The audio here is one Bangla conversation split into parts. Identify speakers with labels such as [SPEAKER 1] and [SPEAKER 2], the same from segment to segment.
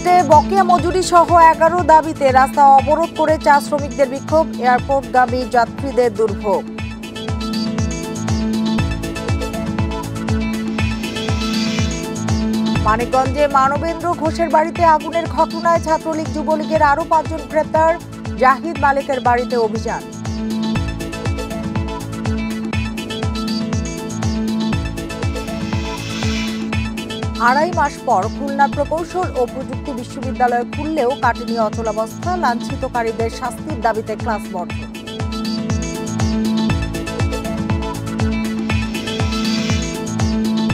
[SPEAKER 1] সিলেটে বকেয়া মজুরি সহ 11 দাবিতে রাস্তা অবরোধ করে চা শ্রমিকদের বিক্ষোভ, এয়ারপোর্টগামী যাত্রীদের দুর্ভোগ। মানিকগঞ্জে মানবেন্দ্র ঘোষের বাড়িতে আগুনের ঘটনায় ছাত্রলীগ যুবলীগের আরো 5 জন গ্রেপ্তার, জাহিদ মালিকের বাড়িতে অভিযান। আড়াই মাস পর খুলনা প্রকৌশল ও প্রযুক্তি বিশ্ববিদ্যালয় খুললেও কাটেনি অচলাবস্থা, লাঞ্ছিতকারীদের শাস্তির দাবিতে ক্লাস বন্ধ।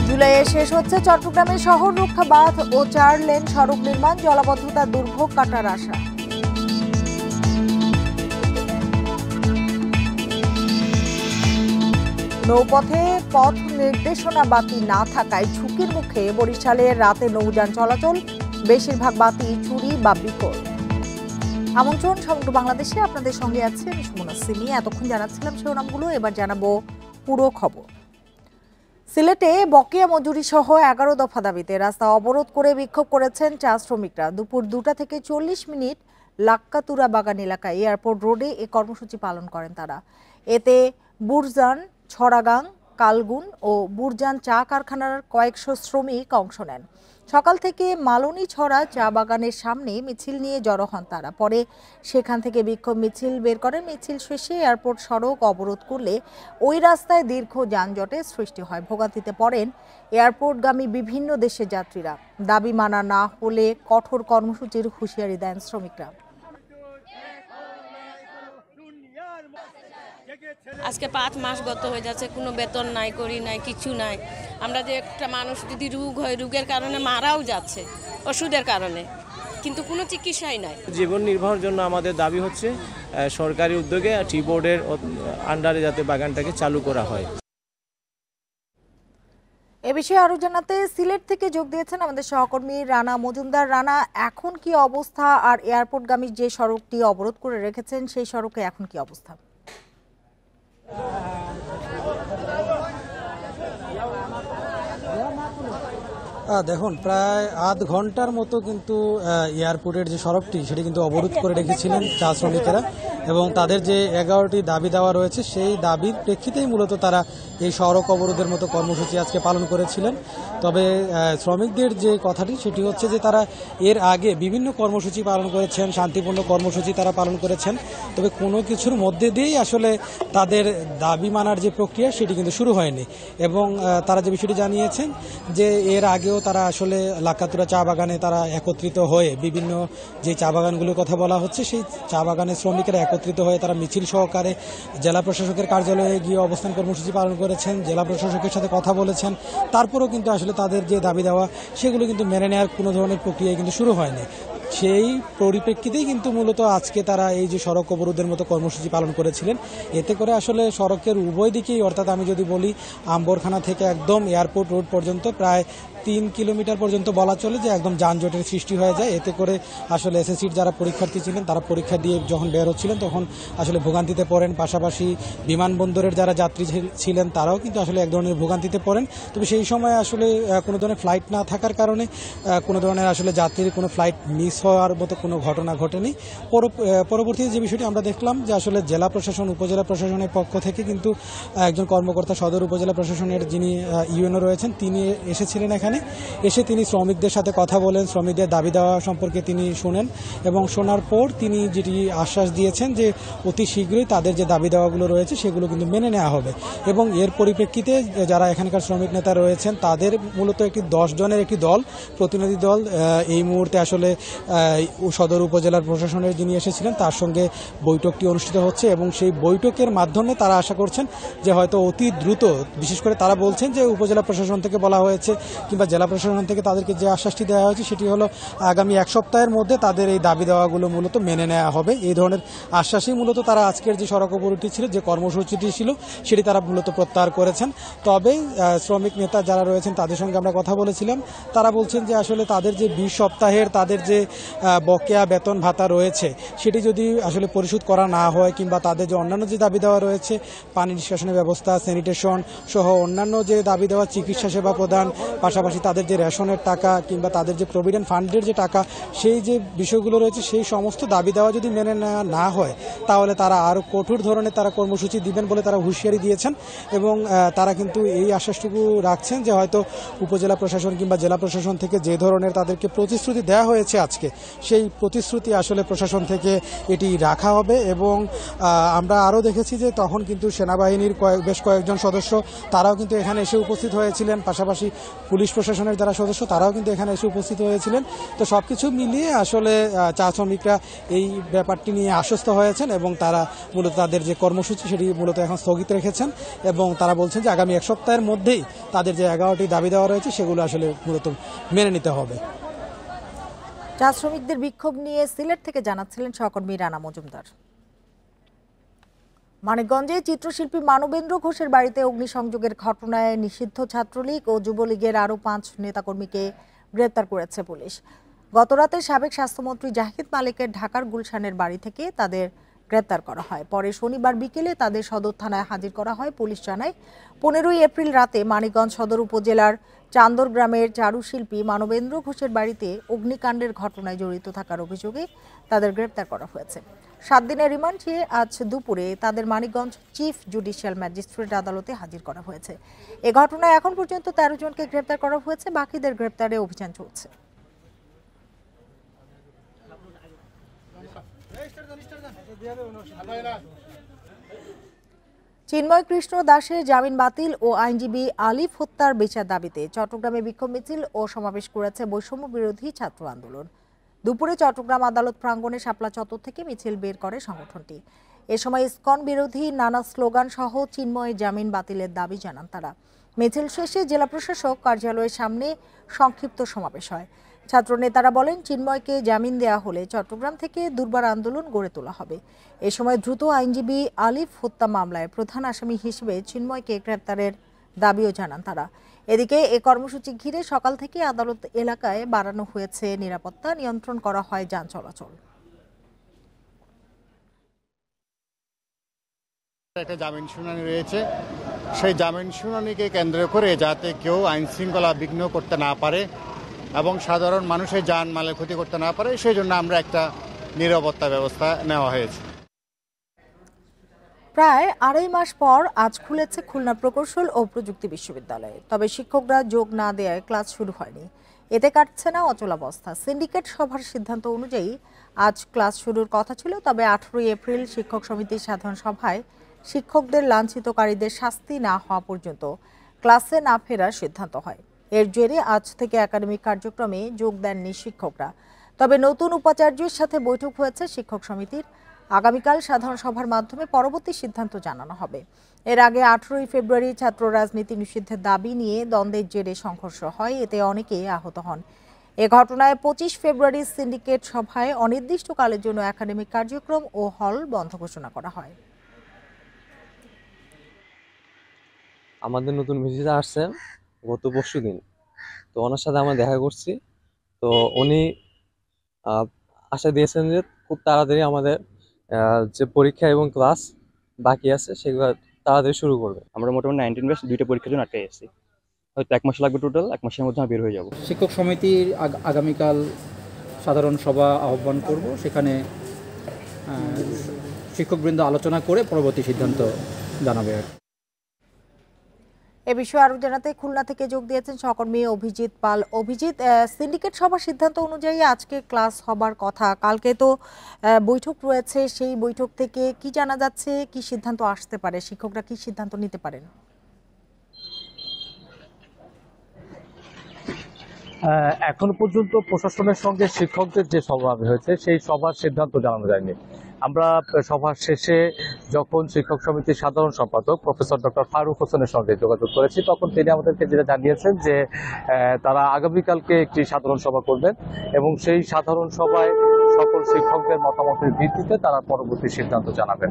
[SPEAKER 1] জুলাইয়ে শেষ হচ্ছে চট্টগ্রামের শহর রক্ষা বাঁধ ও 4 লেন সড়ক নির্মাণ, জলাবদ্ধতার দুর্ভোগ কাটার আশা। নৌপথে পথ নির্দেশনা বাতি না থাকায় ঝুঁকির মুখে বরিশালে রাতে নৌযান চলাচল, বেশিরভাগ বাতি চুরি বা বিকল। আমন্ত্রণ সমগ্র বাংলাদেশে, আপনাদের সঙ্গে আছে আমি সুমনা সিমি। এতক্ষণ জানাচ্ছিলাম শিরোনামগুলো, এবার জানাবো পুরো খবর। সিলেটে বকেয়া মজুরি সহ 11 দফা দাবিতে রাস্তা অবরোধ করে বিক্ষোভ করেছেন চা শ্রমিকরা। দুপুর 2টা থেকে 40 মিনিট লাক্কাতুরা বাগান এলাকায় এয়ারপোর্ট রোডে এ কর্মসূচি পালন করেন তারা। এতে বুরজান, ছড়াগাং, কালগুন ও বুরজান চা কারখানার কয়েকশো শ্রমিক অংশ নেন। সকাল থেকে মালনী ছড়া চা বাগানের সামনে মিছিল নিয়ে জড়ো হন তারা। পরে সেখান থেকে বিক্ষোভ মিছিল বের করেন। মিছিল শেষে এয়ারপোর্ট সড়ক অবরোধ করলে ওই রাস্তায় দীর্ঘ যানজটের সৃষ্টি হয়। ভোগান্তিতে পড়েন এয়ারপোর্টগামী বিভিন্ন দেশের যাত্রীরা। দাবি মানা না হলে কঠোর কর্মসূচির হুঁশিয়ারি দেন শ্রমিকরা।
[SPEAKER 2] আজকে 5 মাস গত হয়ে যাচ্ছে, কোনো বেতন নাই, করি নাই, কিছু নাই। আমরা যে একটা মানুষ যদি রোগ হয়, রোগের কারণে মারাও যাচ্ছে ওষুধের কারণে, কিন্তু কোনো চিকিৎসাই নাই।
[SPEAKER 3] জীবন নির্বাহের জন্য আমাদের দাবি হচ্ছে সরকারি উদ্যোগে টি বোর্ডের আন্ডারে যাতে বাগানটাকে চালু করা হয়।
[SPEAKER 1] এ বিষয়ে আরো জানাতে সিলেট থেকে যোগ দিয়েছেন আমাদের সহকর্মী রানা মজুমদার। রানা, এখন কি অবস্থা, আর এয়ারপোর্টগামী যে সড়কটি অবরোধ করে রেখেছেন সেই সড়কে এখন কি অবস্থা?
[SPEAKER 4] দেখুন, প্রায় আধ ঘন্টার মতো কিন্তু এয়ারপোর্টের যে সড়কটি সেটি কিন্তু অবরোধ করে রেখেছিলেন চা শ্রমিকেরা, এবং তাদের যে 11টি দাবি দেওয়া রয়েছে সেই দাবির প্রেক্ষিতেই মূলত তারা এই সড়ক অবরোধের মতো কর্মসূচি আজকে পালন করেছিলেন। তবে শ্রমিকদের যে কথাটি সেটি হচ্ছে যে তারা এর আগে বিভিন্ন কর্মসূচি পালন করেছেন, শান্তিপূর্ণ কর্মসূচি তারা পালন করেছেন, তবে কোনো কিছুর মধ্যে দিয়েই আসলে তাদের দাবি মানার যে প্রক্রিয়া সেটি কিন্তু শুরু হয়নি। এবং তারা যে বিষয়টি জানিয়েছেন যে এর আগেও তারা আসলে লাক্কাতুরা চা বাগানে তারা একত্রিত হয়ে বিভিন্ন যে চা বাগানগুলোর কথা বলা হচ্ছে সেই চা বাগানের শ্রমিকেরা একত্রিত হয়ে তারা মিছিল সহকারে জেলা প্রশাসকের কার্যালয়ে গিয়ে অবস্থান কর্মসূচি পালন করেছেন, জেলা প্রশাসকের সাথে কথা বলেছেন। তারপরেও কিন্তু আসলে তাদের যে দাবি দেওয়া সেগুলো কিন্তু মেনে নেওয়ার কোনো ধরনের প্রক্রিয়া কিন্তু শুরু হয়নি। সেই পরিপ্রেক্ষিতেই কিন্তু মূলত আজকে তারা এই যে সড়ক অবরোধের মতো কর্মসূচি পালন করেছিলেন। এতে করে আসলে সড়কের উভয় দিকেই, অর্থাৎ আমি যদি বলি আম্বরখানা থেকে একদম এয়ারপোর্ট রোড পর্যন্ত প্রায় 3 কিলোমিটার পর্যন্ত বলা চলে যে একদম যানজটের সৃষ্টি হয়ে যায়। এতে করে আসলে এসএসসির যারা পরীক্ষার্থী ছিলেন তারা পরীক্ষা দিয়ে যখন বের হচ্ছিলেন তখন আসলে ভোগান্তিতে পড়েন। পাশাপাশি বিমানবন্দরের যারা যাত্রী ছিলেন তারাও কিন্তু আসলে এক ধরনের ভোগান্তিতে পড়েন। তবে সেই সময় আসলে কোনো ধরনের ফ্লাইট না থাকার কারণে কোনো ধরনের আসলে যাত্রীর কোনো ফ্লাইট মিস হওয়ার মতো কোনো ঘটনা ঘটেনি। পরবর্তীতে যে বিষয়টি আমরা দেখলাম যে আসলে জেলা প্রশাসন, উপজেলা প্রশাসনের পক্ষ থেকে কিন্তু একজন কর্মকর্তা সদর উপজেলা প্রশাসনের যিনি ইউএনও রয়েছেন তিনি এসেছিলেন এখানে। এসে তিনি শ্রমিকদের সাথে কথা বলেন, শ্রমিকদের দাবি দেওয়া সম্পর্কে তিনি শোনেন, এবং শোনার পর তিনি যেটি আশ্বাস দিয়েছেন যে অতি শীঘ্রই তাদের যে দাবি দেওয়াগুলো রয়েছে সেগুলো কিন্তু মেনে নেওয়া হবে। এবং এর পরিপ্রেক্ষিতে যারা এখানকার শ্রমিক নেতা রয়েছেন তাদের মূলত একটি 10 জনের একটি দল, প্রতিনিধি দল এই মুহূর্তে আসলে সদর উপজেলার প্রশাসনের যিনি এসেছিলেন তার সঙ্গে বৈঠকটি অনুষ্ঠিত হচ্ছে, এবং সেই বৈঠকের মাধ্যমে তারা আশা করছেন যে হয়তো অতি দ্রুত, বিশেষ করে তারা বলছেন যে উপজেলা প্রশাসন থেকে বলা হয়েছে কিংবা জেলা প্রশাসন থেকে তাদেরকে যে আশ্বাসটি দেওয়া হয়েছে সেটি হলো আগামী 1 সপ্তাহের মধ্যে তাদের এই দাবি দেওয়াগুলো মূলত মেনে নেওয়া হবে। এই ধরনের আশ্বাসই মূলত তারা আজকের যে সড়ক অবরোধটি ছিল, যে কর্মসূচিটি ছিল সেটি তারা মূলত প্রত্যাহার করেছেন। তবে শ্রমিক নেতা যারা রয়েছেন তাদের সঙ্গে আমরা কথা বলেছিলাম, তারা বলছেন যে আসলে তাদের যে 20 সপ্তাহের তাদের যে বকেয়া বেতন ভাতা রয়েছে সেটি যদি আসলে পরিশোধ করা না হয়, কিংবা তাদের যে অন্যান্য যে দাবি দেওয়া রয়েছে পানি নিষ্কাশনের ব্যবস্থা, স্যানিটেশন সহ অন্যান্য যে দাবি দেওয়া, চিকিৎসা সেবা প্রদান, পাশাপাশি পাশাপাশি তাদের যে রেশনের টাকা কিংবা তাদের যে প্রভিডেন্ট ফান্ডের যে টাকা, সেই যে বিষয়গুলো রয়েছে, সেই সমস্ত দাবি দেওয়া যদি মেনে নেওয়া না হয় তাহলে তারা আরও কঠোর ধরনের তারা কর্মসূচি দিবেন বলে তারা হুঁশিয়ারি দিয়েছেন। এবং তারা কিন্তু এই আশ্বাসটুকু রাখছেন যে হয়তো উপজেলা প্রশাসন কিংবা জেলা প্রশাসন থেকে যে ধরনের তাদেরকে প্রতিশ্রুতি দেওয়া হয়েছে আজকে, সেই প্রতিশ্রুতি আসলে প্রশাসন থেকে এটি রাখা হবে। এবং আমরা আরও দেখেছি যে তখন কিন্তু সেনাবাহিনীর বেশ কয়েকজন সদস্য তারাও কিন্তু এখানে এসে উপস্থিত হয়েছিলেন, পাশাপাশি পুলিশ প্রশাসনের যারা সদস্য তারাও কিন্তু এখানে এসে উপস্থিত হয়েছিলেন। তো সবকিছু মিলিয়ে আসলে চা শ্রমিকরা এই ব্যাপারটি নিয়ে আশ্বস্ত হয়েছেন এবং তারা মূলত তাদের যে কর্মসূচি সেটি মূলত এখন স্থগিত রেখেছেন। এবং তারা বলছেন যে আগামী 1 সপ্তাহের মধ্যেই তাদের যে 11টি দাবি দেওয়া রয়েছে সেগুলো আসলে মূলত মেনে নিতে হবে।
[SPEAKER 1] চা শ্রমিকদের বিক্ষোভ নিয়ে সিলেট থেকে জানাচ্ছিলেন সহকর্মী রানা মজুমদার। মানিকগঞ্জে চিত্রশিল্পী মানবেন্দ্র ঘোষের বাড়িতে অগ্নিসংযোগের ঘটনায় নিষিদ্ধ ছাত্রলীগ ও যুবলীগের আরও 5 নেতাকর্মীকে গ্রেপ্তার করেছে পুলিশ। গতরাতে সাবেক স্বাস্থ্যমন্ত্রী জাহিদ মালিকের ঢাকার গুলশানের বাড়ি থেকে তাদের গ্রেপ্তার করা হয়। পরে শনিবার বিকেলে তাদের সদর থানায় হাজির করা হয়। পুলিশ জানায় 15 এপ্রিল রাতে মানিকগঞ্জ সদর উপজেলার চান্দর গ্রামের চারুশিল্পী মানবেন্দ্র ঘোষের বাড়িতে অগ্নিকাণ্ডের ঘটনায় জড়িত থাকার অভিযোগে তাদের গ্রেপ্তার করা হয়েছে। 7 দিনের রিমান্ড চেয়ে আজ দুপুরে তাদের মানিকগঞ্জ চিফ জুডিশিয়াল ম্যাজিস্ট্রেট আদালতে হাজির করা হয়েছে। এ ঘটনায় এখন পর্যন্ত 13 জনকে গ্রেপ্তার করা হয়েছে, বাকিদের গ্রেপ্তারে অভিযান চলছে। চিন্ময় কৃষ্ণ দাসের জামিন বাতিল ও আইনজীবী আলিফ হত্যার বিচার দাবিতে চট্টগ্রামে বিক্ষোভ মিছিল ও সমাবেশ করেছে বৈষম্য বিরোধী ছাত্র আন্দোলন। দুপুরে চট্টগ্রাম আদালত প্রাঙ্গণে শাপলা চত্বর থেকে মিছিল বের করে সংগঠনটি। এ সময় ইসকন বিরোধী নানা স্লোগান সহ চিন্ময়ের জামিন বাতিলের দাবি জানান তারা। মিছিল শেষে জেলা প্রশাসক কার্যালয়ের সামনে সংক্ষিপ্ত সমাবেশ হয়। ছাত্র নেতারা বলেন, চিন্ময়কে জামিন দেয়া হলে চট্টগ্রাম থেকে দুর্বার আন্দোলন গড়ে তোলা হবে। এ সময় দ্রুত আইনজীবী আলিফ হত্যা মামলায় প্রধান আসামি হিসেবে চিন্ময়কে গ্রেপ্তারের দাবিও জানান তারা। এদিকে এ কর্মসূচি ঘিরে সকাল থেকে আদালত এলাকায় বাড়ানো হয়েছে নিরাপত্তা, নিয়ন্ত্রণ করা হয় যান চলাচল।
[SPEAKER 5] একটা জামিন শুনানি রয়েছে, সেই জামিন শুনানিকে কেন্দ্র করে যাতে কেউ আইন শৃঙ্খলা বিঘ্ন করতে না পারে এবং সাধারণ মানুষের জান মালের ক্ষতি করতে না পারে, সেই জন্য আমরা একটা নিরাপত্তা ব্যবস্থা নেওয়া হয়েছে।
[SPEAKER 1] প্রায় 2.5 মাস পর আজ খুলেছে খুলনা প্রকৌশল ও প্রযুক্তি বিশ্ববিদ্যালয়। তবে শিক্ষকরা যোগ না দেওয়ায় ক্লাস শুরু হয়নি। এতে কাটছে না অচলাবস্থা। সিন্ডিকেট সভার সিদ্ধান্ত অনুযায়ী আজ ক্লাস শুরুর কথা ছিল, তবে 18 এপ্রিল শিক্ষক সমিতির সাধারণ সভায় শিক্ষকদের লাঞ্ছিতকারীদের শাস্তি না হওয়া পর্যন্ত ক্লাসে না ফেরার সিদ্ধান্ত হয়। এর জেরে আজ থেকে একাডেমিক কার্যক্রমে যোগ দেননি শিক্ষকরা। তবে নতুন উপাচার্যের সাথে বৈঠক হয়েছে শিক্ষক সমিতির। আগামীকাল সাধারণ সভার মাধ্যমে পরবর্তী সিদ্ধান্ত জানানো হবে। এর আগে 18 ফেব্রুয়ারি ছাত্র রাজনীতি নিষিদ্ধের দাবি নিয়ে দ্বন্দ্বের জেরে সংঘর্ষ হয়, এতে অনেকে আহত হন। এ ঘটনায় 25 ফেব্রুয়ারি সিন্ডিকেট সভায় অনির্দিষ্টকালের জন্য একাডেমিক কার্যক্রম ও হল বন্ধ ঘোষণা করা হয়।
[SPEAKER 6] আমাদের নতুন ভিসিটা আসছে গত পরশুদিন, তো ওনার সাথে আমরা দেখা করছি। তো উনি আশা দিয়েছেন যে খুব তাড়াতাড়ি আমাদের যে পরীক্ষা এবং ক্লাস বাকি আছে সেগুলো তাড়াতাড়ি শুরু করবে।
[SPEAKER 7] আমরা মোটামুটি 19 ব্যাচ 2টা পরীক্ষার জন্য আটকে গেছি, হয়তো 1 মাস লাগবে, টোটাল 1 মাসের মধ্যে বের হয়ে যাব।
[SPEAKER 8] শিক্ষক সমিতির আগামীকাল সাধারণ সভা আহ্বান করব, সেখানে শিক্ষকবৃন্দ আলোচনা করে পরবর্তী সিদ্ধান্ত জানাবে।
[SPEAKER 1] এ বিষয়ে আরো জানাতে খুলনা থেকে যোগ দিয়েছেন সহকর্মী অভিজিৎ পাল। অভিজিৎ, সিন্ডিকেট সভার সিদ্ধান্ত অনুযায়ী আজকে ক্লাস হবার কথা, কালকে তো বৈঠক রয়েছে, সেই বৈঠক থেকে কি জানা যাচ্ছে, কি সিদ্ধান্ত আসতে পারে, শিক্ষকরা কি সিদ্ধান্ত নিতে পারেন?
[SPEAKER 9] এখন পর্যন্ত প্রশাসনের সঙ্গে শিক্ষকদের যে সভা হয়েছে সেই সভার সিদ্ধান্ত জানানো যায়নি। আমরা সভার শেষে যখন শিক্ষক সমিতির সাধারণ সম্পাদক প্রফেসর ডক্টর ফারুক হোসেনের সঙ্গে যোগাযোগ করেছি, তখন তিনি আমাদেরকে যেটা জানিয়েছেন যে তারা আগামীকালকে একটি সাধারণ সভা করবেন এবং সেই সাধারণ সভায় সকল শিক্ষকদের মতামতের ভিত্তিতে তারা পরবর্তী সিদ্ধান্ত জানাবেন।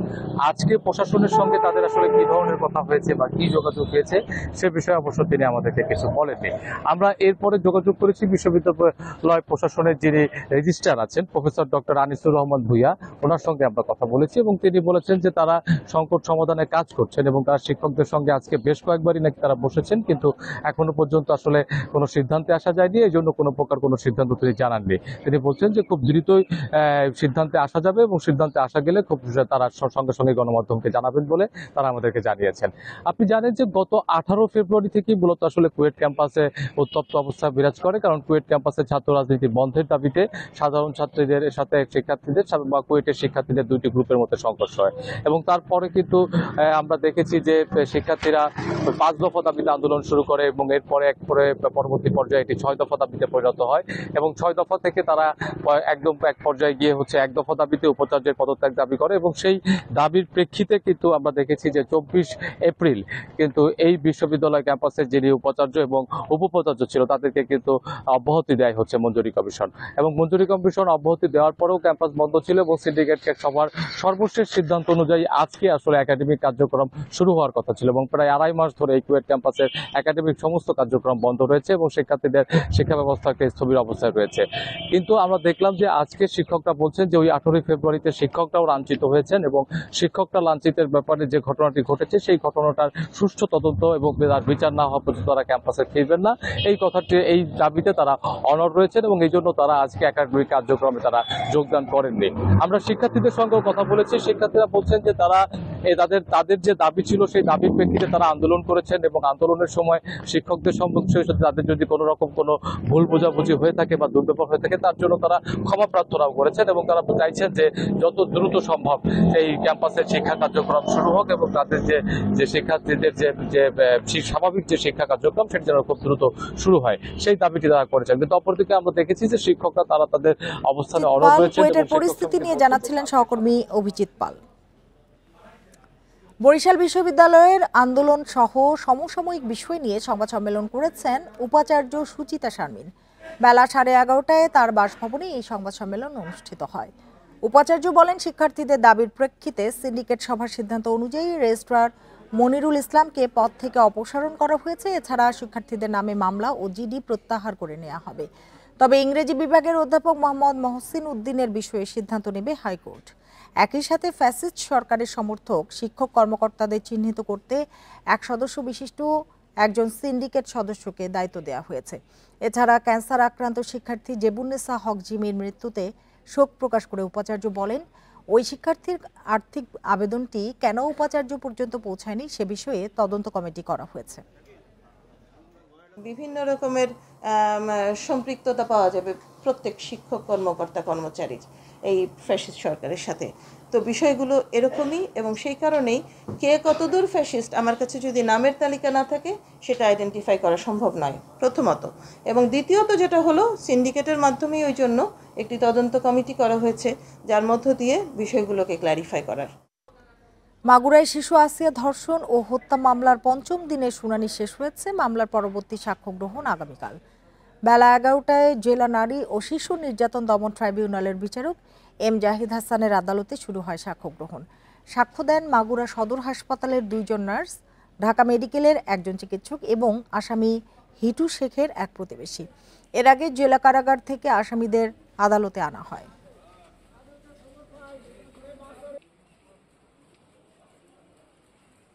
[SPEAKER 9] আজকে প্রশাসনের সঙ্গে তাদের আসলে কি ধরনের কথা হয়েছে বা কি যোগাযোগ হয়েছে সে বিষয়ে অবশ্য তিনি আমাদেরকে কিছু বলেননি। আমরা এরপরে যোগাযোগ করেছি বিশ্ববিদ্যালয় প্রশাসনের যিনি রেজিস্ট্রার আছেন প্রফেসর ডক্টর আনিসুর রহমান ভূঁইয়া, ওনার সঙ্গে আমরা কথা বলেছি এবং তিনি বলেছেন যে তারা সংকট সমাধানে কাজ করছেন এবং তারা শিক্ষকদের সঙ্গে আজকে বেশ কয়েকবারই নাকি তারা বসেছেন, কিন্তু এখনো পর্যন্ত আসলে কোনো সিদ্ধান্তে আসা যায়নি, এই জন্য কোনো প্রকার কোনো সিদ্ধান্ত তিনি জানাননি। তিনি বলছেন যে খুব দ্রুতই সিদ্ধান্তে আসা যাবে এবং সিদ্ধান্তে আসা গেলে খুব তারা সঙ্গে সঙ্গে গণমাধ্যমকে জানাবেন বলে তারা আমাদেরকে জানিয়েছেন। আপনি জানেন যে গত 18 ফেব্রুয়ারি থেকেই মূলত আসলে কুয়েট ক্যাম্পাসে উত্তপ্ত অবস্থা বিরাজ করে, কারণ কুয়েট ক্যাম্পাসে ছাত্র রাজনীতি বন্ধের দাবিতে সাধারণ ছাত্রীদের সাথে শিক্ষার্থীদের বা কুয়েটের শিক্ষার্থীদের দুইটি গ্রুপের মধ্যে সংঘর্ষ হয় এবং তারপরে কিন্তু আমরা দেখেছি যে শিক্ষার্থীরা 5 দফা দাবিতে আন্দোলন শুরু করে এবং এরপরে পরবর্তী পর্যায়ে এটি 6 দফা দাবিতে পরিণত হয় এবং 6 দফা থেকে তারা একদম এক পর্যায়ে গিয়ে হচ্ছে 1 দফা দাবিতে উপাচার্যের পদত্যাগ দাবি করে এবং সেই দাবির প্রেক্ষিতে কিন্তু আমরা দেখেছি যে 24 এপ্রিল কিন্তু এই বিশ্ববিদ্যালয় ক্যাম্পাসের যিনি উপাচার্য এবং উপোপাচার্য ছিল তাদেরকে কিন্তু অব্যাহতি দেয় হচ্ছে মঞ্জুরি কমিশন এবং মঞ্জুরি কমিশন অব্যাহতি দেওয়ার পরেও ক্যাম্পাস বন্ধ ছিল এবং সিন্ডিকেট সভার সর্বশেষ সিদ্ধান্ত অনুযায়ী আজকে আসলে একাডেমিক কার্যক্রম শুরু হওয়ার কথা ছিল এবং প্রায় 2.5 মাস ধরে এই কুয়েট ক্যাম্পাসের একাডেমিক সমস্ত কার্যক্রম বন্ধ রয়েছে এবং শিক্ষার্থীদের শিক্ষা ব্যবস্থা একটা স্থবির অবস্থায় রয়েছে। কিন্তু আমরা দেখলাম যে আজকে শিক্ষকরা বলছেন যে ওই 18 ফেব্রুয়ারিতে শিক্ষকরাও লাঞ্ছিত হয়েছেন এবং শিক্ষকরা লাঞ্ছিতের ব্যাপারে যে ঘটনাটি ঘটেছে সেই ঘটনাটার সুষ্ঠু তদন্ত এবং তার বিচার না হওয়া পর্যন্ত তারা ক্যাম্পাসে ফিরবেন না, এই দাবিতে তারা অনড় রয়েছেন এবং এই জন্য তারা আজকে একাডেমিক কার্যক্রমে তারা যোগদান করেননি। আমরা শিক্ষার্থীদের সঙ্গেও কথা বলেছি, শিক্ষার্থীরা বলছেন যে তারা তাদের যে দাবি ছিল সেই দাবির প্রেক্ষিতে তারা আন্দোলন করেছেন এবং আন্দোলনের সময় শিক্ষকদের সম্পর্কে তাদের যদি কোনো রকম কোনো ভুল বোঝাবুঝি হয়ে থাকে বা দুর্ব্যবহার হয়ে থাকে তার জন্য তারা ক্ষমা প্রার্থনাও করেছেন এবং তারা চাইছেন যে যত দ্রুত সম্ভব এই ক্যাম্পাসের শিক্ষা কার্যক্রম শুরু হোক এবং তাদের যে শিক্ষার্থীদের যে স্বাভাবিক যে শিক্ষা কার্যক্রম সেটি যেন খুব দ্রুত শুরু হয় সেই দাবিটি তারা করেছেন। কিন্তু অপরদিকে আমরা দেখেছি যে শিক্ষকরা তারা তাদের অবস্থানে অনড় রয়েছেন।
[SPEAKER 1] পরিস্থিতি নিয়ে জানাচ্ছিলেন সহকর্মী অভিজিৎ পাল। বরিশাল বিশ্ববিদ্যালয়ের আন্দোলন সহ সমসাময়িক বিষয় নিয়ে সংবাদ সম্মেলন করেছেন উপাচার্য সুচিতা শারমিন। বেলা 11:30টায় তার বাসভবনে এই সংবাদ সম্মেলন অনুষ্ঠিত হয়। উপাচার্য বলেন, শিক্ষার্থীদের দাবির প্রেক্ষিতে সিন্ডিকেট সভার সিদ্ধান্ত অনুযায়ী রেজিস্ট্রার মনিরুল ইসলামকে পদ থেকে অপসারণ করা হয়েছে। এছাড়া শিক্ষার্থীদের নামে মামলা ও জিডি প্রত্যাহার করে নেওয়া হবে। তবে ইংরেজি বিভাগের অধ্যাপক মোহাম্মদ মহসিন উদ্দিনের বিষয়ে সিদ্ধান্ত নেবে হাইকোর্ট। একই সাথে ফ্যাসিস্ট সরকারের সমর্থক শিক্ষক কর্মকর্তাদের চিহ্নিত করতে 1 সদস্য বিশিষ্ট একজন সিন্ডিকেট সদস্যকে দায়িত্ব দেওয়া হয়েছে। এছাড়া ক্যান্সার আক্রান্ত শিক্ষার্থী জেবুন্নেসা হক জিমির মৃত্যুতে শোক প্রকাশ করে উপাচার্য বলেন, ওই শিক্ষার্থীর আর্থিক আবেদনটি কেন উপাচার্য পর্যন্ত পৌঁছায়নি সে বিষয়ে তদন্ত কমিটি করা হয়েছে।
[SPEAKER 10] বিভিন্ন রকমের সম্পৃক্ততা পাওয়া যাবে প্রত্যেক শিক্ষক কর্মকর্তা কর্মচারীর এই ফ্যাসিস্ট সরকারের সাথে। তো বিষয়গুলো এরকমই এবং সেই কারণেই কে কতদূর ফ্যাসিস্ট আমার কাছে যদি নামের তালিকা না থাকে সেটা আইডেন্টিফাই করা সম্ভব নয় প্রথমত, এবং দ্বিতীয়ত যেটা হলো সিন্ডিকেটের মাধ্যমেই ওই জন্য একটি তদন্ত কমিটি করা হয়েছে যার মধ্য দিয়ে বিষয়গুলোকে ক্ল্যারিফাই করার।
[SPEAKER 1] মাগুরায় শিশু আসিয়া ধর্ষণ ও হত্যা মামলার 5ম দিনের শুনানি শেষ হয়েছে। মামলার পরবর্তী সাক্ষ্য গ্রহণ আগামীকাল বেলা 11টায় জেলা নারী ও শিশু নির্যাতন দমন ট্রাইব্যুনালের বিচারক এম জাহিদ হাসানের আদালতে শুরু হয় সাক্ষ্য গ্রহণ। সাক্ষ্য দেন মাগুরা সদর হাসপাতালের 2 জন নার্স, ঢাকা মেডিকেলের 1 জন চিকিৎসক এবং আসামি হিটু শেখের এক প্রতিবেশী। এর আগে জেলা কারাগার থেকে আসামিদের আদালতে আনা হয়।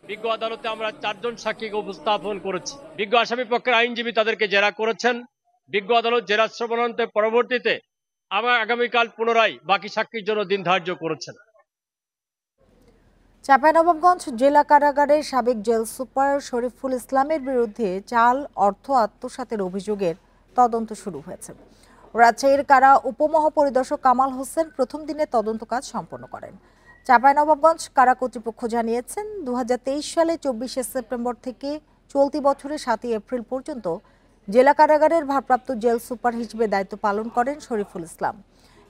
[SPEAKER 11] বিজ্ঞ আদালতে আমরা 4 জন সাক্ষীকে উপস্থাপন করেছি। বিজ্ঞ আসামি পক্ষের আইনজীবী তাদেরকে জেরা করেছেন। বিজ্ঞ আদালত জেরা শ্রবণান্তের পরবর্তীতে আগামীকাল পুনরায় বাকি সাক্ষীর জন্য দিন ধার্য করেছেন।
[SPEAKER 1] চাঁপাইনবাবগঞ্জ জেলা কারাগারের সাবেক জেল সুপার শরীফুল ইসলামের বিরুদ্ধে চাল অর্থ আত্মসাতের অভিযোগের তদন্ত শুরু হয়েছে। রাজশাহীর কারা উপমহাপরিদর্শক কামাল হোসেন প্রথম দিনে তদন্ত কাজ সম্পন্ন করেন। চাঁপাইনবাবগঞ্জ কারা কর্তৃপক্ষ জানিয়েছেন, 2023 সালে 24 সেপ্টেম্বর থেকে চলতি বছরের 7 এপ্রিল পর্যন্ত জেলা কারাগারের ভারপ্রাপ্ত জেল সুপার হিসেবে দায়িত্ব পালন করেন শরীফুল ইসলাম।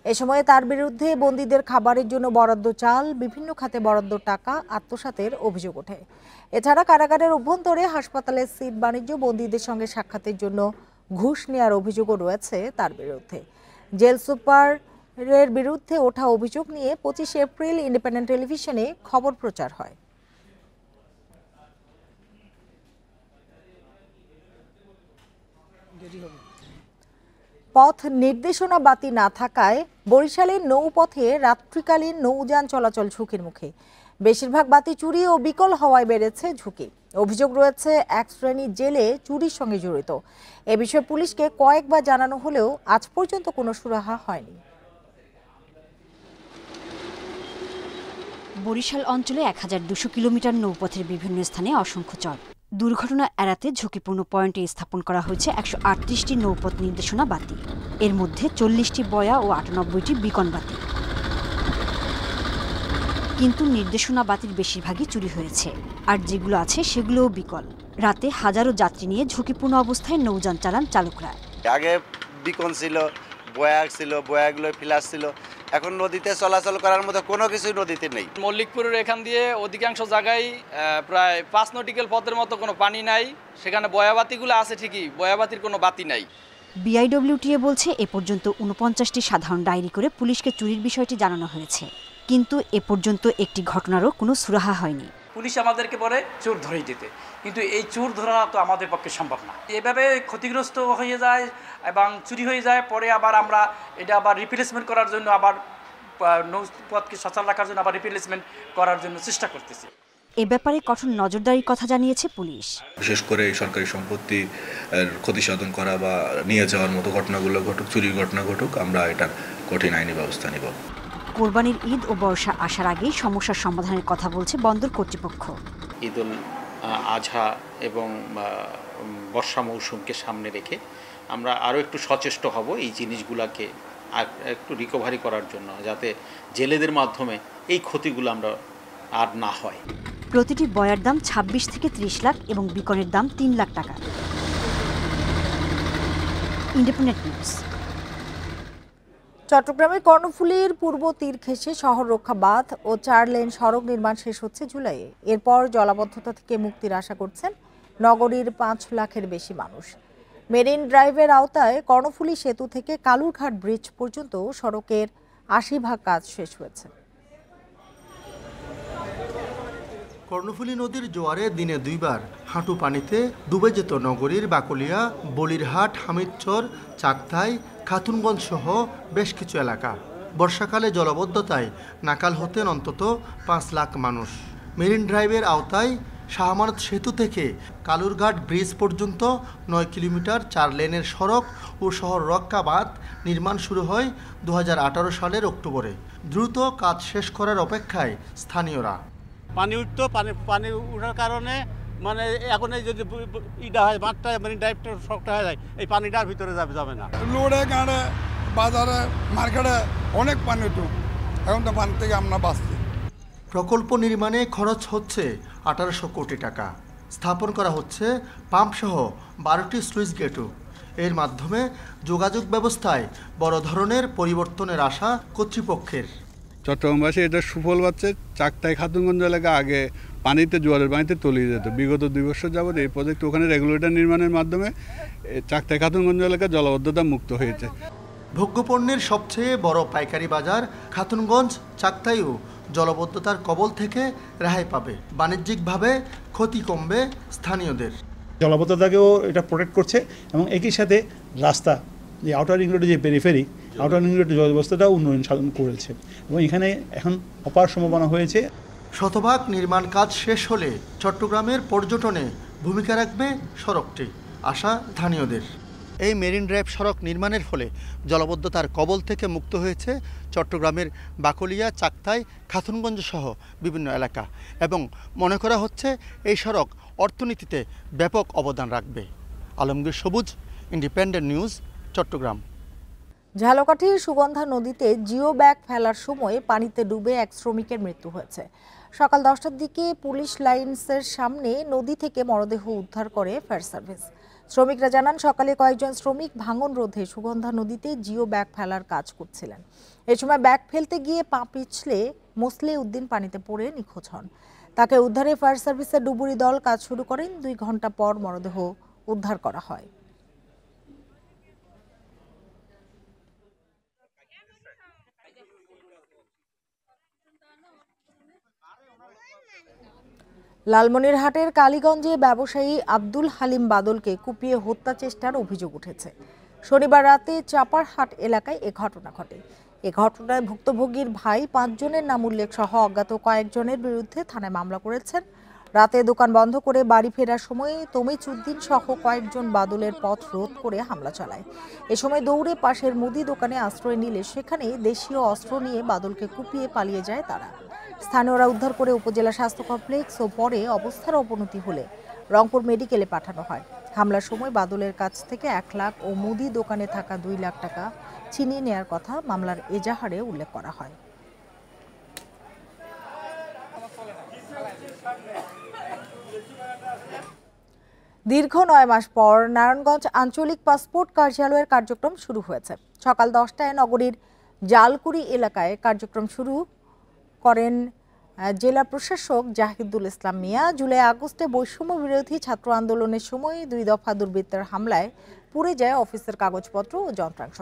[SPEAKER 1] এ সময়ে তার বিরুদ্ধে বন্দীদের খাবারের জন্য বরাদ্দ চাল, বিভিন্ন খাতে বরাদ্দ টাকা আত্মসাতের অভিযোগ ওঠে। এছাড়া কারাগারের অভ্যন্তরে হাসপাতালের সিট বাণিজ্য, বন্দীদের সঙ্গে সাক্ষাতের জন্য ঘুষ নেওয়ার অভিযোগও রয়েছে তার বিরুদ্ধে। জেল সুপার এর বিরুদ্ধে ওঠা অভিযোগ নিয়ে 25 এপ্রিল ইন্ডিপেন্ডেন্ট টেলিভিশনে খবর প্রচার হয়। পথ নির্দেশনা বাতি না থাকায় বরিশালের নৌপথে রাত্রিকালীন নৌযান চলাচল ঝুঁকির মুখে। বেশিরভাগ বাতি চুরি ও বিকল হওয়ায় বেড়েছে ঝুঁকি। অভিযোগ রয়েছে এক শ্রেণীর জেলে চুরির সঙ্গে জড়িত। এ বিষয়ে পুলিশকে কয়েকবার জানানো হলেও আজ পর্যন্ত কোনো সুরাহা হয়নি।
[SPEAKER 12] বরিশাল অঞ্চলে 1200 কিলোমিটার নৌপথের বিভিন্ন স্থানে অসংখ্য চর। দুর্ঘটনা এড়াতে ঝুঁকিপূর্ণ পয়েন্টে স্থাপন করা হয়েছে 138টি নৌপথ নির্দেশনা বাতি। এর মধ্যে 40টি বয়া ও 98টি বিকন বাতি। কিন্তু নির্দেশনা বাতির বেশিরভাগই চুরি হয়েছে, আর যেগুলো আছে সেগুলোও বিকল। রাতে হাজারো যাত্রী নিয়ে ঝুঁকিপূর্ণ অবস্থায় নৌযান চালান চালকরা।
[SPEAKER 13] আগে বিকন ছিল, বয়া ছিল, বয়াগুলো ফ্লাস ছিল, এখন নদীতে চলাচল করার মতো কোনো কিছুই নদীতে নেই।
[SPEAKER 14] মল্লিকপুরের এখান দিয়ে অধিকাংশ জায়গায় প্রায় 5 নটিক্যাল পথের মতো কোনো পানি নাই। সেখানে বয়াবাতিগুলো আছে ঠিকই, বয়াবাতির কোনো বাতি নাই।
[SPEAKER 12] বিআইডব্লিউটিএ বলছে এ পর্যন্ত 49টি সাধারণ ডায়েরি করে পুলিশকে চুরির বিষয়টি জানানো হয়েছে, কিন্তু এ পর্যন্ত একটি ঘটনারও কোনো সুরাহা হয়নি।
[SPEAKER 15] পুলিশ আমাদেরকে বলে চোর ধরেই দিতে, কিন্তু এই চোর ধরা তো আমাদের পক্ষে সম্ভব না। এভাবে ক্ষতিগ্রস্ত হয়ে যায় এবং চুরি হয়ে যায়, পরে আবার আমরা এটা আবার রিপ্লেসমেন্ট করার জন্য, আবার নৌপথকে সচল রাখার জন্য আবার রিপ্লেসমেন্ট করার জন্য চেষ্টা করতেছি।
[SPEAKER 12] এ ব্যাপারে কঠোর নজরদারির কথা জানিয়েছে পুলিশ।
[SPEAKER 16] বিশেষ করে সরকারি সম্পত্তি ক্ষতি সাধন করা বা নিয়ে যাওয়ার মতো ঘটনাগুলো ঘটুক, চুরির ঘটনা ঘটুক, আমরা এটার কঠিন আইনি ব্যবস্থা নেব।
[SPEAKER 12] কোরবানির ঈদ ও বর্ষা আসার আগেই সমস্যার সমাধানের কথা বলছে বন্দর কর্তৃপক্ষ।
[SPEAKER 17] ঈদুল আজহা এবং বর্ষা মৌসুমকে সামনে রেখে আমরা আরও একটু সচেষ্ট হব এই জিনিসগুলোকে আর একটু রিকভারি করার জন্য, যাতে জেলেদের মাধ্যমে এই ক্ষতিগুলো আমরা আর না হয়।
[SPEAKER 12] প্রতিটি বয়ার দাম 26 থেকে 30 লাখ এবং বিকনের দাম 3 লাখ টাকা। Independent news.
[SPEAKER 1] চট্টগ্রামের কর্ণফুলীর পূর্ব তীর ঘেঁষে শহর রক্ষা বাঁধ ও 4 লেন সড়ক নির্মাণ শেষ হচ্ছে জুলাইয়ে। এরপর জলাবদ্ধতা থেকে মুক্তির আশা করছেন নগরীর 5 লাখের বেশি মানুষ। মেরিন ড্রাইভের আওতায় কর্ণফুলী সেতু থেকে কালুরঘাট ব্রিজ পর্যন্ত সড়কের 80% কাজ শেষ হয়েছে।
[SPEAKER 18] কর্ণফুলী নদীর জোয়ারে দিনে 2 বার হাঁটু পানিতে ডুবে যেত নগরীর বাকলিয়া, বলিরহাট, হামিদচর, চাকতাই, খাতুনগঞ্জ সহ বেশ কিছু এলাকা। বর্ষাকালে জলাবদ্ধতায় নাকাল হতেন অন্তত 5 লাখ মানুষ। মেরিন ড্রাইভের আওতায় শাহমানত সেতু থেকে কালুরঘাট ব্রিজ পর্যন্ত 9 কিলোমিটার 4 লেনের সড়ক ও শহর রক্ষা বাঁধ নির্মাণ শুরু হয় 2018 সালের অক্টোবরে। দ্রুত কাজ শেষ করার অপেক্ষায় স্থানীয়রা।
[SPEAKER 5] পানি উঠতো, পানি উঠার কারণে মানে এখন এই যদি ইটা হয়, বাঁধটা মানে ড্রাইভটা শক্ত হয়ে যায়, এই পানিটার ভিতরে যাবে না।
[SPEAKER 19] লোডে গাড়ে বাজারে মার্কেটে অনেক পানি উঠু, এখন তো পানি থেকে আমরা বাঁচছি।
[SPEAKER 18] প্রকল্প নির্মাণে খরচ হচ্ছে 1800 কোটি টাকা। স্থাপন করা হচ্ছে পাম্পসহ 12টি স্লুইস গেটও। এর মাধ্যমে যোগাযোগ ব্যবস্থায় বড় ধরনের পরিবর্তনের আশা কর্তৃপক্ষের।
[SPEAKER 20] চট্টগ্রামবাসী এটা সুফল পাচ্ছে। চাকতাই খাতুনগঞ্জ এলাকা আগে পানিতে, জোয়ারের পানিতে তলিয়ে যেত। বিগত 2 বছর যাবৎ এই প্রজেক্ট ওখানে রেগুলেটর নির্মাণের মাধ্যমে চাকতাই খাতুনগঞ্জ এলাকা জলাবদ্ধতা মুক্ত হয়েছে।
[SPEAKER 18] ভোগ্যপণ্যের সবচেয়ে বড় পাইকারি বাজার খাতুনগঞ্জ, চাকতাইও জলাবদ্ধতার কবল থেকে রেহাই পাবে। বাণিজ্যিকভাবে ক্ষতি কমবে স্থানীয়দের।
[SPEAKER 21] জলাবদ্ধতাকেও এটা প্রোটেক্ট করছে এবং একই সাথে রাস্তা, যে আউটার রিং রোডের যে পেরিফেরি, আউটার রিং রোডের জলব্যবস্থাটাও উন্নয়ন সাধন করেছে এবং এখানে এখন অপার সম্ভাবনা হয়েছে।
[SPEAKER 18] শতভাগ নির্মাণ কাজ শেষ হলে চট্টগ্রামের পর্যটনে ভূমিকা রাখবে সড়কটি, আশা স্থানীয়দের। এই মেরিন ড্রাইভ সড়ক নির্মাণের ফলে জলাবদ্ধতার কবল থেকে মুক্ত হয়েছে চট্টগ্রামের বাকলিয়া, চাকতাই, খাতুনগঞ্জ সহ বিভিন্ন এলাকা এবং মনে করা হচ্ছে এই সড়ক অর্থনীতিতে ব্যাপক অবদান রাখবে। আলমগীর সবুজ, ইন্ডিপেন্ডেন্ট নিউজ, চট্টগ্রাম।
[SPEAKER 1] ঝালকাঠির সুগন্ধা নদীতে জিও ব্যাগ ফেলার সময় পানিতে ডুবে এক শ্রমিকের মৃত্যু হয়েছে। সকাল 10টার দিকে পুলিশ লাইন্সের সামনে নদী থেকে মরদেহ উদ্ধার করে ফায়ার সার্ভিস। শ্রমিকরা জানান, সকালে কয়েকজন শ্রমিক ভাঙন রোধে সুগন্ধা নদীতে জিও ব্যাগ ফেলার কাজ করছিলেন। এ সময় ব্যাগ ফেলতে গিয়ে পা পিছলে মোসলে উদ্দিন পানিতে পড়ে নিখোঁজ হন। তাকে উদ্ধারে ফায়ার সার্ভিসের ডুবুরি দল কাজ শুরু করেন। 2 ঘন্টা পর মরদেহ উদ্ধার করা হয়। লালমনিরহাটের কালীগঞ্জে ব্যবসায়ী আব্দুল হালিম বাদলকে কুপিয়ে হত্যা চেষ্টার অভিযোগ উঠেছে। শনিবার রাতে চাপারহাট এলাকায় এ ঘটনা ঘটে। এ ঘটনায় ভুক্তভোগীর ভাই 5 জনের নাম উল্লেখ সহ অজ্ঞাত কয়েকজনের বিরুদ্ধে থানায় মামলা করেছেন। রাতে দোকান বন্ধ করে বাড়ি ফেরার সময় তমিজ উদ্দিন সহ কয়েকজন বাদলের পথ রোধ করে হামলা চালায়। এ সময় দৌড়ে পাশের মুদি দোকানে আশ্রয় নিলে সেখানে দেশীয় অস্ত্র নিয়ে বাদলকে কুপিয়ে পালিয়ে যায় তারা। স্থানীয়রা উদ্ধার করে উপজেলা স্বাস্থ্য কমপ্লেক্স ও পরে অবস্থার অবনতি হলে রংপুর মেডিকেলে পাঠানো হয়। হামলার সময় বাদলের কাছ থেকে 1 লাখ ও মুদি দোকানে থাকা 2 লাখ টাকা ছিনিয়ে নেওয়ার কথা মামলার এজাহারে উল্লেখ করা হয়। দীর্ঘ 9 মাস পর নারায়ণগঞ্জ আঞ্চলিক পাসপোর্ট কার্যালয়ের কার্যক্রম শুরু হয়েছে। সকাল 10টায় নগরীর জালকুড়ি এলাকায় কার্যক্রম শুরু করেন জেলা প্রশাসক জাহিদুল ইসলাম মিয়া। জুলাই আগস্টে বৈষম্য বিরোধী ছাত্র আন্দোলনের সময় 2 দফা দুর্বৃত্তের হামলায় পুড়ে যায় অফিসের কাগজপত্র ও যন্ত্রাংশ।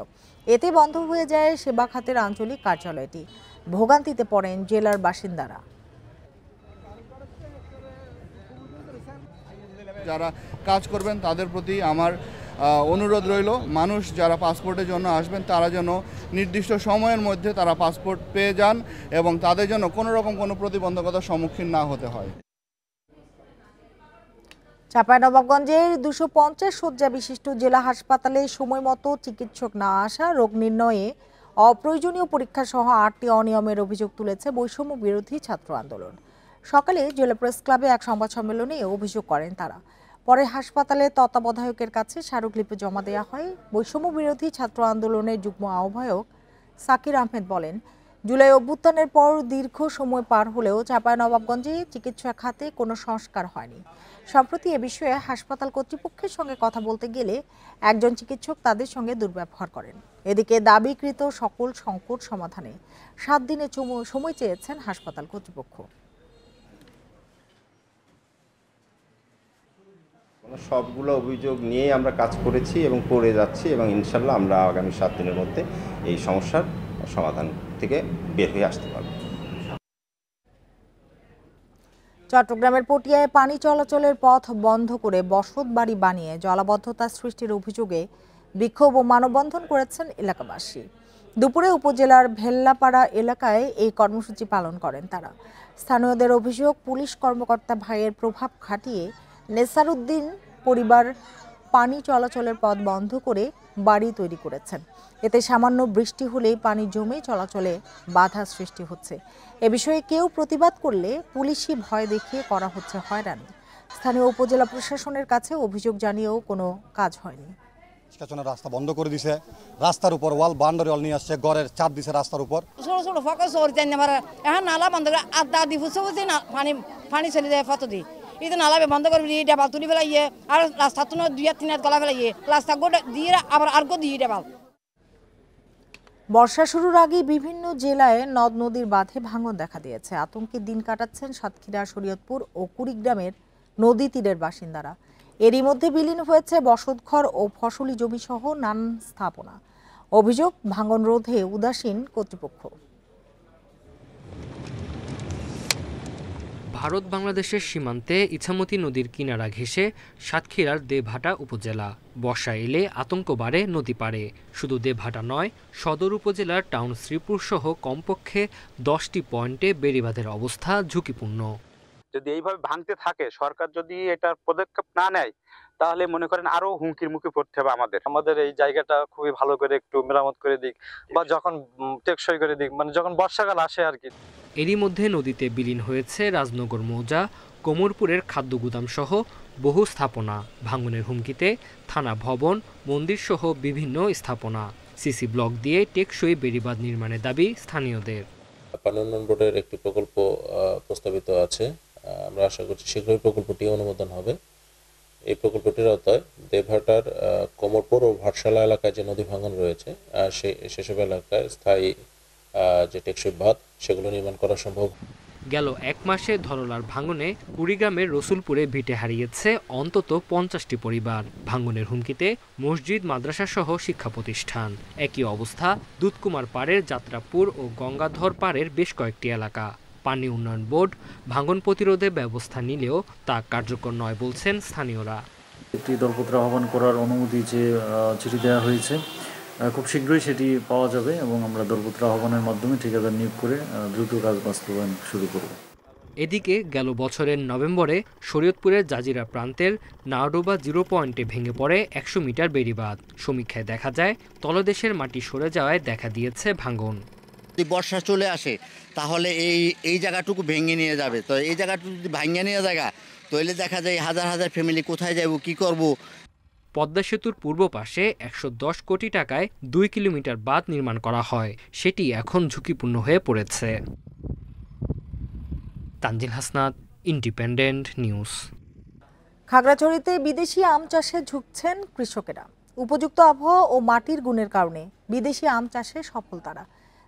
[SPEAKER 1] এতে বন্ধ হয়ে যায় সেবা খাতের আঞ্চলিক কার্যালয়টি। ভোগান্তিতে পড়েন জেলার বাসিন্দারা।
[SPEAKER 2] যারা কাজ করবেন তাদের প্রতি আমার অনুরোধ রইল, মানুষ যারা পাসপোর্টের জন্য আসবেন তারা যেন নির্দিষ্ট সময়ের মধ্যে তারা পাসপোর্ট পেয়ে যান এবং তাদের জন্য কোনো রকম কোনো প্রতিবন্ধকতার সম্মুখীন না হতে হয়।
[SPEAKER 1] চাঁপাইনবাবগঞ্জের 250 শয্যা বিশিষ্ট জেলা হাসপাতালে সময় মতো চিকিৎসক না আসা, রোগ নির্ণয়ে অপ্রয়োজনীয় পরীক্ষা সহ 8টি অনিয়মের অভিযোগ তুলেছে বৈষম্য বিরোধী ছাত্র আন্দোলন। সকালে জেলা প্রেস ক্লাবে এক সংবাদ সম্মেলনে অভিযোগ করেন তারা। পরে হাসপাতালের তত্ত্বাবধায়কের কাছে স্মারকলিপি জমা দেওয়া হয়। বৈষম্য বিরোধী ছাত্র আন্দোলনের যুগ্ম আহ্বায়ক সাকির আহমেদ বলেন, জুলাই অভ্যুত্থানের পর দীর্ঘ সময় পার হলেও চাঁপাইনবাবগঞ্জে চিকিৎসা খাতে কোনো সংস্কার হয়নি। সম্প্রতি এ বিষয়ে হাসপাতাল কর্তৃপক্ষের সঙ্গে কথা বলতে গেলে একজন চিকিৎসক তাদের সঙ্গে দুর্ব্যবহার করেন। এদিকে দাবিকৃত সকল সংকট সমাধানে 7 দিনের সময় চেয়েছেন হাসপাতাল কর্তৃপক্ষ।
[SPEAKER 22] সবগুলো অভিযোগ নিয়ে আমরা কাজ করেছি এবং করে যাচ্ছি এবং ইনশাল্লাহ আমরা আগামী 7 দিনের মধ্যে এই সমস্যার সমাধান থেকে বের হয়ে আসতে পারব।
[SPEAKER 1] চট্টগ্রামের পটিয়ায় পানি চলাচলের পথ বন্ধ করে বসত বাড়ি বানিয়ে জলাবদ্ধতা সৃষ্টির অভিযোগে বিক্ষোভ ও মানববন্ধন করেছেন এলাকাবাসী। দুপুরে উপজেলার ভেল্লাপাড়া এলাকায় এই কর্মসূচি পালন করেন তারা। স্থানীয়দের অভিযোগ, পুলিশ কর্মকর্তা ভাইয়ের প্রভাব খাটিয়ে নেসারউদ্দিন পরিবার পানি চলাচলের পথ বন্ধ করে বাড়ি তৈরি করেছেন। এতে সামান্য বৃষ্টি হলেই পানি জমে চলাচলে বাধা সৃষ্টি হচ্ছে। এ বিষয়ে কেউ প্রতিবাদ করলে পুলিশি ভয় দেখিয়ে করা হচ্ছে হয়রানি। স্থানীয় উপজেলা প্রশাসনের কাছে অভিযোগ জানিয়েও কোনো কাজ হয়নি।
[SPEAKER 23] রাস্তা বন্ধ করে দিছে, রাস্তার উপর ওয়াল বাউন্ডারি ওয়াল নিয়ে আসছে, ঘরের চাপ দিছে রাস্তার উপর।
[SPEAKER 24] ছোট ছোট ফাঁকা শহর চাই না, এখন নালা বন্ধ করে আধা আধি ফুসে ফুসে না পানি চলে যায় ফটো দিই। এই তো নালা বন্ধ করে ডাবাল তুলি ফেলাইয়ে আর রাস্তা তো 2-3 হাত গলা ফেলাইয়ে রাস্তা গোটা দিয়ে আবার আর গো দিয়ে ডাবাল।
[SPEAKER 1] বর্ষা শুরুর আগে বিভিন্ন জেলায় নদ নদীর বাঁধে ভাঙন দেখা দিয়েছে। আতঙ্কে দিন কাটাচ্ছেন সাতক্ষীরা, শরীয়তপুর ও কুড়িগ্রামের নদী তীরের বাসিন্দারা। এরই মধ্যে বিলীন হয়েছে বসতঘর ও ফসলি জমি সহ নানান স্থাপনা। অভিযোগ, ভাঙন রোধে উদাসীন কর্তৃপক্ষ।
[SPEAKER 25] ভারত বাংলাদেশের সীমান্তে ইছামতি নদীর কিনারা ঘেঁষে সাতক্ষীরার দেবহাটা উপজেলা। বর্ষা এলে আতঙ্ক বাড়ে নদী পাড়ে। শুধু দেবহাটা নয়, সদর উপজেলার টাউন শ্রীপুর সহ কমপক্ষে 10টি পয়েন্টে বেড়িবাঁধের অবস্থা ঝুঁকিপূর্ণ।
[SPEAKER 26] যদি এইভাবে ভাঙতে থাকে, সরকার যদি এটার পদক্ষেপ না নেয়, তাহলে মনে করেন আরো হুমকির মুখে পড়তে হবে আমাদের এই জায়গাটা খুবই ভালো করে একটু মেরামত করে দিক বা যখন টেকসই করে দিক, মানে যখন বর্ষাকাল আসে আর কি।
[SPEAKER 25] এরই মধ্যে নদীতে বিলীন হয়েছে রাজনগর মৌজা, কোমরপুরের খাদ্য গুদাম সহ বহু স্থাপনা। ভাঙনের হুমকিতে থানা ভবন, মন্দির সহ বিভিন্ন স্থাপনা। সিসি ব্লক দিয়ে টেকসই বেড়িবাঁধ নির্মাণের দাবি স্থানীয়দের।
[SPEAKER 27] পানি উন্নয়ন বোর্ডের একটি প্রকল্প প্রস্তাবিত আছে। আমরা আশা করছি শীঘ্রই প্রকল্পটি অনুমোদন হবে। এই প্রকল্পটির আওতায় দেবহাটার কোমরপুর ও ভাটশালা এলাকায় যে নদী ভাঙন রয়েছে, সেসব এলাকায় স্থায়ী যে টেকসই বাঁধ সেগুলো নির্মাণ করা সম্ভব।
[SPEAKER 25] গেল 1 মাসে ধরলার ভাঙনে কুড়িগ্রামের রসুলপুরে ভিটে হারিয়েছে অন্তত 50টি পরিবার। ভাঙনের হুমকিতে মসজিদ, মাদ্রাসা সহ শিক্ষা প্রতিষ্ঠান। একই অবস্থা দুধকুমার পাড়ের যাত্রাপুর ও গঙ্গাধর পাড়ের বেশ কয়েকটি এলাকা। পানি উন্নয়ন বোর্ড ভাঙন প্রতিরোধে ব্যবস্থা নিলেও তা কার্যকর নয় বলছেন স্থানীয়রা।
[SPEAKER 3] একটি দরপত্র আহ্বান করার অনুমতি যে চিঠি দেওয়া হয়েছে, খুব শীঘ্রই সেটি পাওয়া যাবে এবং আমরা দরপত্র আহ্বানের মাধ্যমে ঠিকাদার নিয়োগ করে দ্রুত কাজ বাস্তবায়ন শুরু করব।
[SPEAKER 25] এদিকে গেল বছরের নভেম্বরে শরীয়তপুরের জাজিরা প্রান্তের নাওডোবা 0 পয়েন্টে ভেঙে পড়ে 100 মিটার বেড়িবাঁধ। সমীক্ষায় দেখা যায় তলদেশের মাটি সরে যাওয়ায় দেখা দিয়েছে ভাঙন।
[SPEAKER 4] যদি বর্ষা চলে আসে তাহলে এই জায়গাটুকু ভেঙে নিয়ে যাবে। তো এই জায়গাটুকু যদি ভেঙে নিয়ে জায়গা তাহলে দেখা যায় হাজার হাজার ফ্যামিলি কোথায় যাব, কি করব।
[SPEAKER 25] পদ্মা সেতুর পূর্ব পাশে 110 কোটি টাকায় 2 কিলোমিটার বাঁধ নির্মাণ করা হয়, সেটি এখন ঝুঁকিপূর্ণ হয়ে পড়েছে। Tanzil Hasnat, Independent News.
[SPEAKER 1] খাগড়াছড়িতে বিদেশি আম চাষে ঝুঁকছেন কৃষকেরা। উপযুক্ত আবহাওয়া ও মাটির গুণের কারণে বিদেশি আম চাষে সফল তারা।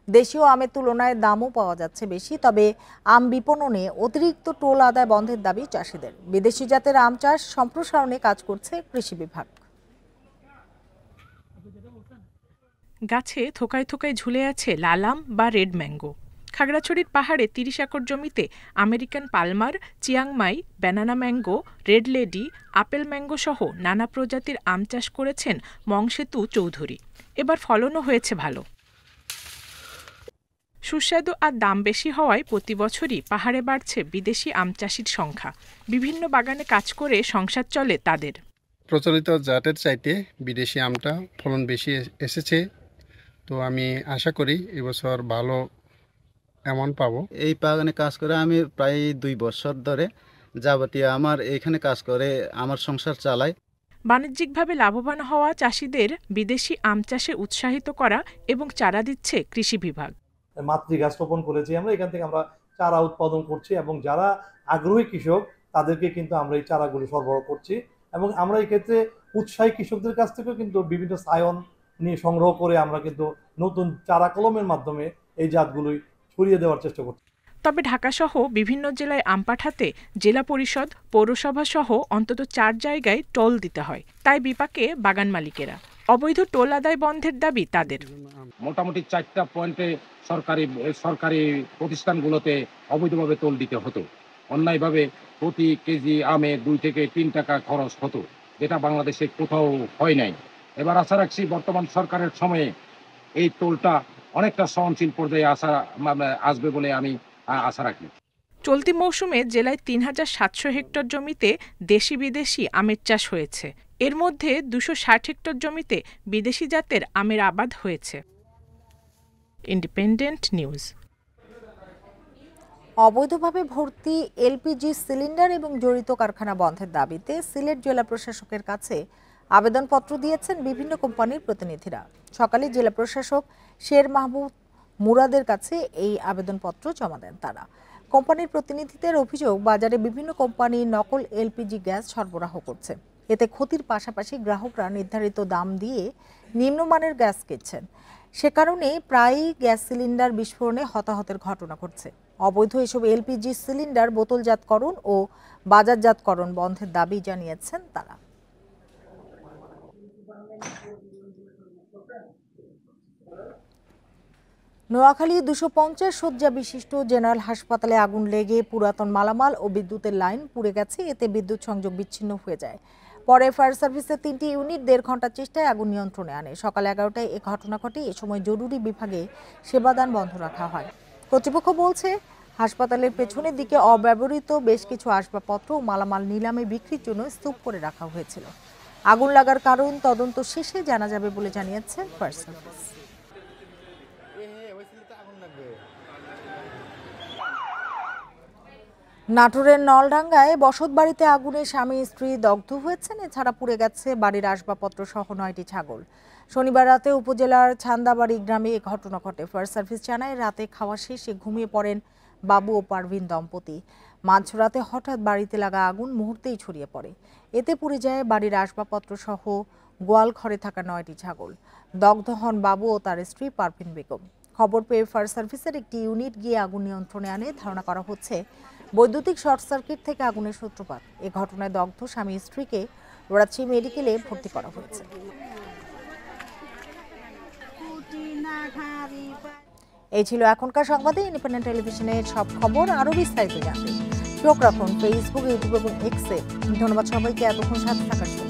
[SPEAKER 1] দেশীয় আমের তুলনায় দামও পাওয়া যাচ্ছে বেশি, তবে আম বিপণনে অতিরিক্ত টোল আদায় বন্ধের দাবি চাষিদের। বিদেশি জাতের আম চাষ সম্প্রসারণে কাজ করছে কৃষি বিভাগ।
[SPEAKER 6] গাছে থোকায় থোকায় ঝুলে আছে লাল আম বা রেড ম্যাঙ্গো। খাগড়াছড়ির পাহাড়ে 30 একর জমিতে American Palmer, Chiang Mai, banana mango, red lady, apple mango সহ নানা প্রজাতির আম চাষ করেছেন মংসেতু চৌধুরী। এবার ফলনও হয়েছে ভালো। সুস্বাদু আর দাম বেশি হওয়ায় প্রতি বছরই পাহাড়ে বাড়ছে বিদেশি আম চাষির সংখ্যা। বিভিন্ন বাগানে কাজ করে সংসার চলে তাদের।
[SPEAKER 7] প্রচলিত জাতের চাইতে বিদেশি আমটা ফলন বেশি এসেছে, তো আমি আশা করি এবছর ভালো এমন পাবো।
[SPEAKER 8] এই বাগানে কাজ করে আমি প্রায় 2 বছর ধরে যাবতীয় আমার এখানে কাজ করে আমার সংসার চালাই।
[SPEAKER 6] বাণিজ্যিকভাবে লাভবান হওয়া চাষিদের বিদেশি আম চাষে উৎসাহিত করা এবং চারা দিচ্ছে কৃষি বিভাগ।
[SPEAKER 9] মাতৃ গাছ রোপণ করেছি আমরা, এখান থেকে আমরা চারা উৎপাদন করছি এবং যারা আগ্রহী কৃষক তাদেরকে কিন্তু আমরা এই চারাগুলো সরবরাহ করছি এবং আমরা এই ক্ষেত্রে উৎসাহী কৃষকদের কাছ থেকেও কিন্তু বিভিন্ন সায়ন নিয়ে সংগ্রহ করে আমরা কিন্তু নতুন চারা কলমের মাধ্যমে এই জাতগুলোই ছড়িয়ে দেওয়ার চেষ্টা করছি।
[SPEAKER 6] তবে ঢাকাসহ বিভিন্ন জেলায় আম পাঠাতে জেলা পরিষদ, পৌরসভা সহ অন্তত 4 জায়গায় টোল দিতে হয়। তাই বিপাকে বাগান মালিকেরা। অবৈধ টোল আদায় বন্ধের দাবি তাদের।
[SPEAKER 10] মোটামুটি 4টা পয়েন্টে সরকারি প্রতিষ্ঠানগুলোতে অবৈধভাবে টোল দিতে হতো। অন্যায়ভাবে প্রতি কেজি আমে 2 থেকে 3 টাকা খরচ হতো, যেটা বাংলাদেশে কোথাও হয় নাই। এবার আশা রাখছি বর্তমান সরকারের সময়ে এই টোলটা অনেকটা সহনশীল পর্যায়ে আসবে বলে আমি আশা রাখি।
[SPEAKER 6] চলতি মৌসুমে জেলায় 3700 হেক্টর জমিতে দেশি বিদেশি আমের চাষ হয়েছে। এর মধ্যে 260 হেক্টর জমিতে বিদেশি জাতের আমের আবাদ হয়েছে। Independent news.
[SPEAKER 1] অবৈধভাবে ভর্তি এলপিজি সিলিন্ডার এবং জড়িত কারখানা বন্ধের দাবিতে সিলেট জেলা প্রশাসকের কাছে আবেদনপত্র দিয়েছেন বিভিন্ন কোম্পানির প্রতিনিধিরা। সকালে জেলা প্রশাসক শের মাহমুদ মুরাদের কাছে এই আবেদনপত্র জমা দেন তারা। কোম্পানির প্রতিনিধিদের অভিযোগ, বাজারে বিভিন্ন কোম্পানি নকল এলপিজি গ্যাস সরবরাহ করছে। এতে ক্ষতির পাশাপাশি গ্রাহকরা নির্ধারিত দাম দিয়ে নিম্নমানের গ্যাস কিনছেন। সে কারণে প্রায়ই গ্যাস সিলিন্ডার বিস্ফোরণে হতাহতের ঘটনা ঘটছে। অবৈধ এসব এলপিজি সিলিন্ডার বোতলজাতকরণ ও বাজারজাতকরণ বন্ধের দাবি জানিয়েছেন তারা। নোয়াখালী 250 শয্যা বিশিষ্ট জেনারেল হাসপাতালে আগুন লেগে পুরাতন মালামাল ও বিদ্যুতের লাইন পুড়ে গেছে। এতে বিদ্যুৎ সংযোগ বিচ্ছিন্ন হয়ে যায়। পরে ফায়ার সার্ভিসের 3টি ইউনিট 1.5 ঘন্টার চেষ্টায় আগুন নিয়ন্ত্রণে আনে। সকাল 11টায় এ ঘটনা ঘটে। এ সময় জরুরি বিভাগে সেবাদান বন্ধ রাখা হয়। কর্তৃপক্ষ বলছে, হাসপাতালের পেছনের দিকে অব্যবহৃত বেশ কিছু আসবাবপত্র ও মালামাল নিলামে বিক্রির জন্য স্তূপ করে রাখা হয়েছিল। আগুন লাগার কারণ তদন্ত শেষে জানা যাবে বলে জানিয়েছে ফায়ার সার্ভিস। নাটোরের নলডাঙ্গায় বসতবাড়িতে আগুনে স্বামী স্ত্রী দগ্ধ হয়েছেন। এছাড়া পুড়ে গেছে বাড়ির আসবাবপত্র সহ 9টি ছাগল। শনিবার রাতে উপজেলার ছান্দাবাড়ি গ্রামে এ ঘটনা ঘটে। ফায়ার সার্ভিস জানায়, রাতে খাওয়া শেষে ঘুমিয়ে পড়েন বাবু ও পারভিন দম্পতি। মাঝরাতে হঠাৎ বাড়িতে লাগা আগুন মুহূর্তেই ছড়িয়ে পড়ে। এতে পুড়ে যায় বাড়ির আসবাবপত্র সহ গোয়াল ঘরে থাকা 9টি ছাগল। দগ্ধ হন বাবু ও তার স্ত্রী পারভিন বেগম। খবর পেয়ে ফায়ার সার্ভিসের একটি ইউনিট গিয়ে আগুন নিয়ন্ত্রণে আনে। ধারণা করা হচ্ছে বৈদ্যুতিক শর্ট সার্কিট থেকে আগুনের সূত্রপাত। এ ঘটনায় দগ্ধ স্বামী স্ত্রীকে রাজশাহী মেডিকেলে ভর্তি করা হয়েছে। এই ছিল এখনকার সংবাদে। ইন্ডিপেন্ডেন্ট টেলিভিশনের সব খবর আরও বিস্তারিত জানতে চোখ রাখুন ফেসবুক, ইউটিউব এবং এক্সে। ধন্যবাদ সবাইকে এতক্ষণ সাথে থাকার জন্য।